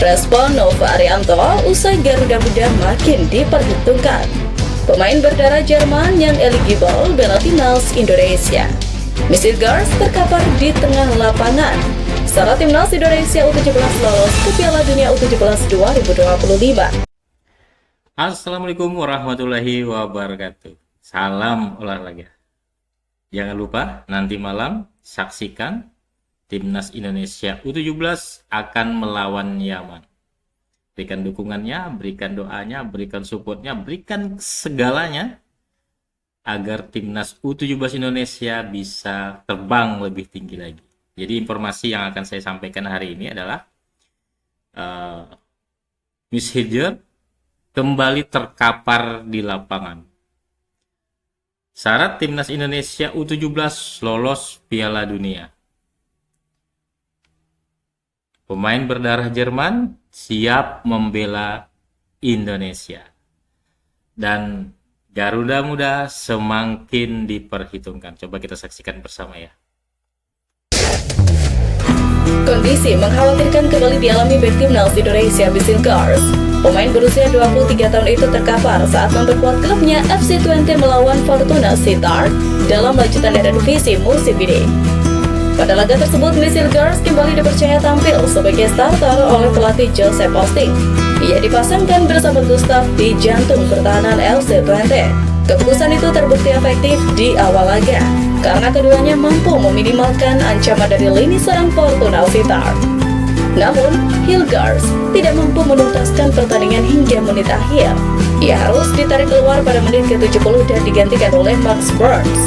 Respon Nova Arianto usai Garuda Muda makin diperhitungkan. Pemain berdarah Jerman yang eligible bela timnas Indonesia. Missile Girls terkapar di tengah lapangan. Saat timnas Indonesia U17 lolos ke Piala Dunia U17 2025. Assalamualaikum warahmatullahi wabarakatuh. Salam olahraga. Jangan lupa nanti malam saksikan Timnas Indonesia U17 akan melawan Yaman. Berikan dukungannya, berikan doanya, berikan supportnya, berikan segalanya agar Timnas U17 Indonesia bisa terbang lebih tinggi lagi. Jadi informasi yang akan saya sampaikan hari ini adalah Miss Hijr kembali terkapar di lapangan. Syarat Timnas Indonesia U17 lolos Piala Dunia. Pemain berdarah Jerman siap membela Indonesia. Dan Garuda Muda semakin diperhitungkan. Coba kita saksikan bersama ya. Kondisi mengkhawatirkan kembali dialami bek timnas Indonesia Missile Girls. Pemain berusia 23 tahun itu terkapar saat memperkuat klubnya FC Twente melawan Fortuna Sittard dalam lanjutan Eredivisie musim ini. Pada laga tersebut, Missile Girls kembali dipercaya tampil sebagai starter oleh pelatih Joseph Posting. Ia dipasangkan bersama Gustav di jantung pertahanan FC Twente. Keputusan itu terbukti efektif di awal laga, karena keduanya mampu meminimalkan ancaman dari lini serang Fortuna Sittard. Namun, Hill Girls tidak mampu menuntaskan pertandingan hingga menit akhir. Ia harus ditarik keluar pada menit ke-70 dan digantikan oleh Max Burns.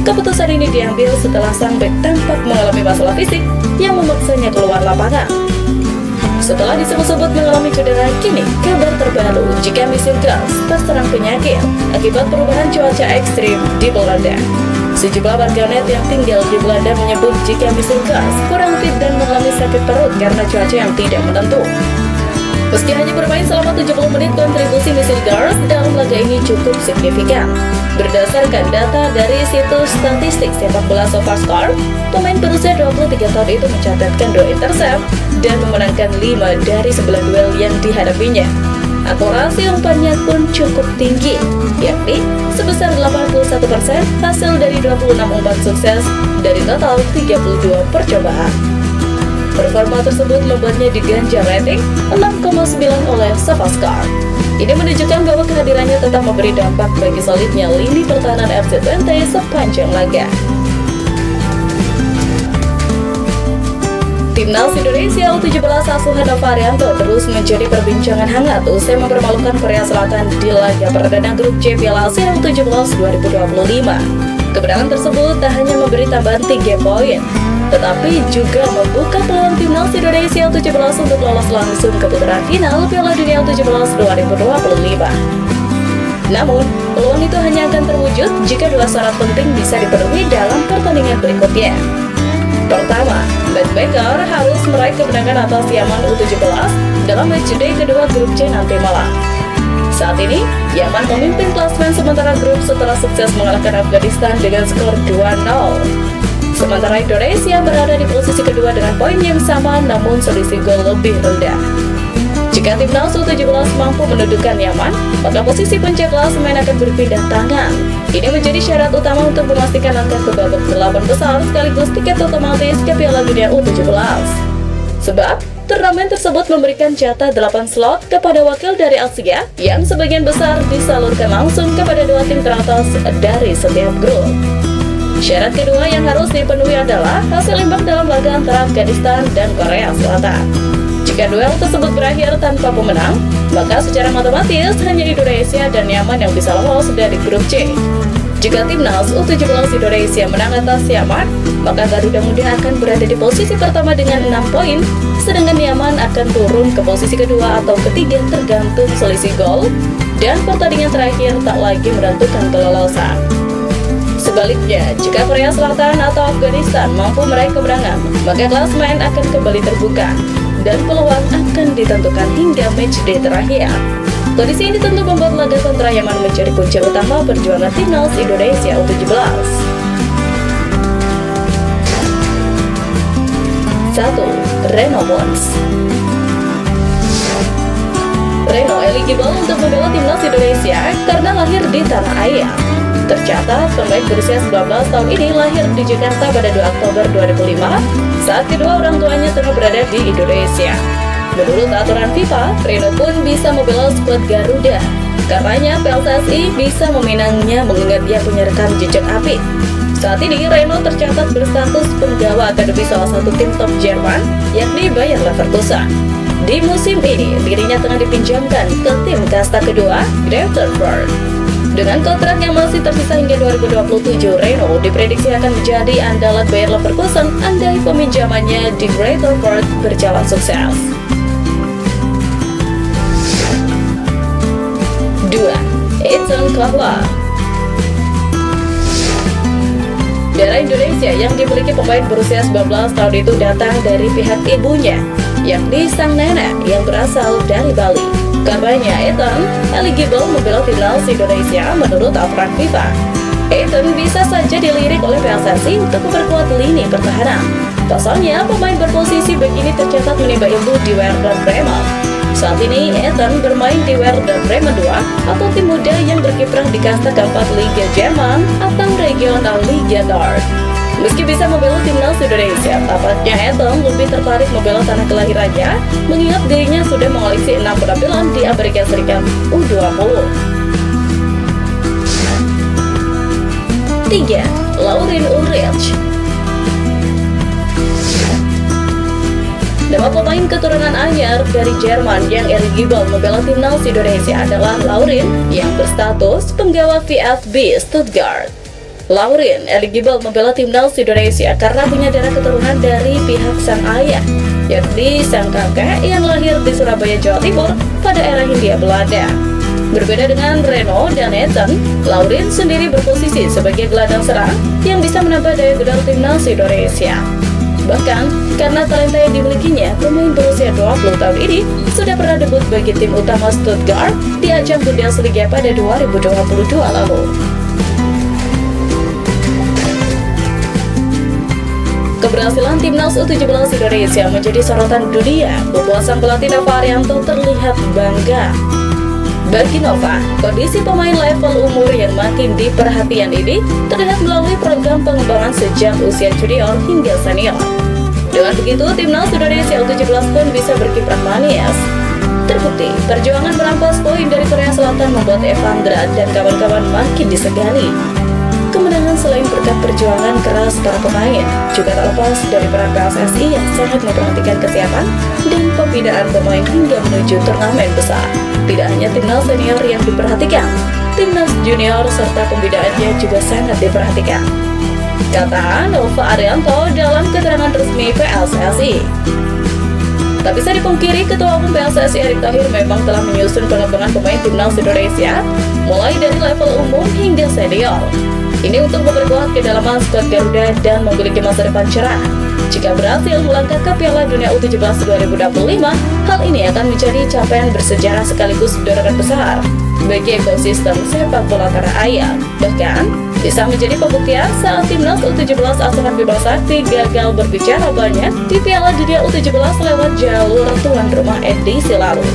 Keputusan ini diambil setelah sang bek tampak mengalami masalah fisik yang memaksanya keluar lapangan. Setelah disebut-sebut mengalami cedera, kini kabar terbaru jika Missile Girls terserang penyakit akibat perubahan cuaca ekstrim di Belanda. Sejumlah warganet yang tinggal di Belanda menyebut jika Missile Girls kurang fit dan mengalami sakit perut karena cuaca yang tidak menentu. Meski hanya bermain selama 70 menit, kontribusi Missile Girls dalam laga ini cukup signifikan. Berdasarkan data dari situs statistik sepak bola SofaScore, pemain berusia 23 tahun itu mencatatkan 2 intercept dan memenangkan 5 dari 9 duel yang dihadapinya. Akurasi umpannya pun cukup tinggi, yakni sebesar 81% hasil dari 26 umpan sukses dari total 32 percobaan. Performa tersebut membuatnya diganjar rating 6,9 oleh SofaScore. Ini menunjukkan bahwa kehadirannya tetap memberi dampak bagi solidnya lini pertahanan FC Twente sepanjang laga. Timnas Indonesia U17 asuhan Nova Arianto terus menjadi perbincangan hangat usai mempermalukan Korea Selatan di laga perdana grup C Piala Asia U17 2025. Kemenangan tersebut tak hanya memberi tambahan 3 poin, tetapi juga membuka peluang Timnas Indonesia U17 untuk lolos langsung ke putaran final Piala Dunia U17 2025. Namun, peluang itu hanya akan terwujud jika 2 syarat penting bisa dipenuhi dalam pertandingan berikutnya. Pertama, Backpacker harus meraih kemenangan atas Yaman U17 dalam matchday kedua grup C nanti malam. Saat ini, Yaman memimpin klasemen sementara grup setelah sukses mengalahkan Afghanistan dengan skor 2-0. Sementara Indonesia berada di posisi kedua dengan poin yang sama namun selisih gol lebih rendah. Jika Timnas U17 mampu menundukkan Yaman, maka posisi puncak klasemen akan berpindah tangan. Ini menjadi syarat utama untuk memastikan langkah ke babak 8 besar sekaligus tiket otomatis ke Piala Dunia U17. Sebab, turnamen tersebut memberikan jatah 8 slot kepada wakil dari Asia yang sebagian besar disalurkan langsung kepada 2 tim teratas dari setiap grup. Syarat kedua yang harus dipenuhi adalah hasil imbang dalam laga antara Afghanistan dan Korea Selatan. Jika duel tersebut berakhir tanpa pemenang, maka secara matematis hanya Indonesia dan Yaman yang bisa lolos dari grup C. Jika Timnas U17 Indonesia menang atas Yaman, maka Garuda Muda akan berada di posisi pertama dengan 6 poin, sedangkan Yaman akan turun ke posisi kedua atau ketiga tergantung selisih gol, dan pertandingan terakhir tak lagi menentukan kelolosan. Sebaliknya, jika Korea Selatan atau Afghanistan mampu meraih kemenangan, maka klasemen akan kembali terbuka, dan peluang akan ditentukan hingga matchday terakhir. Kondisi ini tentu membuat laga kontra Yaman menjadi kunci utama perjuangan Timnas Indonesia U17. 1. Renault Mons. Reno eligible untuk membela timnas Indonesia karena lahir di tanah air. Tercatat, pemain berusia 19 tahun ini lahir di Jakarta pada 2 Oktober 2005 saat kedua orang tuanya tengah berada di Indonesia. Menurut aturan FIFA, Reno pun bisa membela skuad Garuda. Karenanya PSSI bisa meminangnya mengingat dia punya rekam jejak apik. Saat ini Reno tercatat berstatus penggawa akademi salah satu tim top Jerman, yakni Bayer Leverkusen. Di musim ini, dirinya tengah dipinjamkan ke tim kasta kedua, Greuther Fürth. Dengan kontrak yang masih tersisa hingga 2027, Reno diprediksi akan menjadi andalan Bayer Leverkusen andai peminjamannya di Greuther Fürth berjalan sukses. 2. Ethan Kahla. Darah Indonesia yang dimiliki pemain berusia 19 tahun itu datang dari pihak ibunya, yakni sang nenek yang berasal dari Bali. Karenanya Ethan eligible membela timnas Indonesia menurut aturan FIFA. Ethan bisa saja dilirik oleh PSSI untuk memperkuat lini pertahanan. Pasalnya, pemain berposisi bek ini tercatat menimba ilmu di Werder Bremen. Saat ini, Ethan bermain di Werder Bremen 2 atau tim muda yang berkiprah di kasta keempat Liga Jerman atau Regional Liga Nord. Meski bisa membela timnas Indonesia, tampaknya Ethan lebih tertarik membela tanah kelahirannya, mengingat dirinya sudah mengoleksi 6 penampilan di Amerika Serikat U20. 3. Laurin Ulrich. Nama pemain keturunan anyar dari Jerman yang eligible membela timnas Indonesia adalah Laurin yang berstatus penggawa VfB Stuttgart. Laurin eligible membela timnas Indonesia karena punya darah keturunan dari pihak sang ayah, yakni sang kakek yang lahir di Surabaya, Jawa Timur pada era Hindia Belanda. Berbeda dengan Reno dan Ethan, Laurin sendiri berposisi sebagai gelandang serang yang bisa menambah daya gedor timnas Indonesia. Bahkan, karena talenta yang dimilikinya, pemain berusia 20 tahun ini sudah pernah debut bagi tim utama Stuttgart di ajang Bundesliga pada 2022 lalu. Keberhasilan timnas U17 Indonesia menjadi sorotan dunia, membuat sang pelatih Nova Arianto terlihat bangga. Bagi Nova, kondisi pemain level umur yang makin diperhatian ini terlihat melalui program pengembangan sejak usia junior hingga senior. Dengan begitu, timnas Indonesia U17 pun bisa berkiprah manis. Terbukti, perjuangan merampas poin dari Korea Selatan membuat Evandra dan kawan-kawan makin disegani. Kemenangan selain berkat perjuangan keras para pemain, juga tak lepas dari peran PSSI yang sangat memperhatikan kesiapan dan pembinaan pemain hingga menuju turnamen besar. Tidak hanya timnas senior yang diperhatikan, timnas junior serta pembinaannya juga sangat diperhatikan, kata Nova Arianto dalam keterangan resmi PSSI. Tak bisa dipungkiri, Ketua Umum PSSI Erick Thohir memang telah menyusun pengembangan pemain timnas Indonesia mulai dari level umum hingga senior. Ini untuk memperkuat kedalaman skuad Garuda dan memiliki masa depan cerah. Jika berhasil melangkah ke Piala Dunia U17 2025, hal ini akan menjadi capaian bersejarah sekaligus dorongan besar bagi ekosistem sepak bola tanah air. Bahkan, bisa menjadi pembuktian saat timnas U17 asuhan Bima Sakti gagal berbicara banyak di Piala Dunia U17 lewat jalur tuan rumah edisi lalu.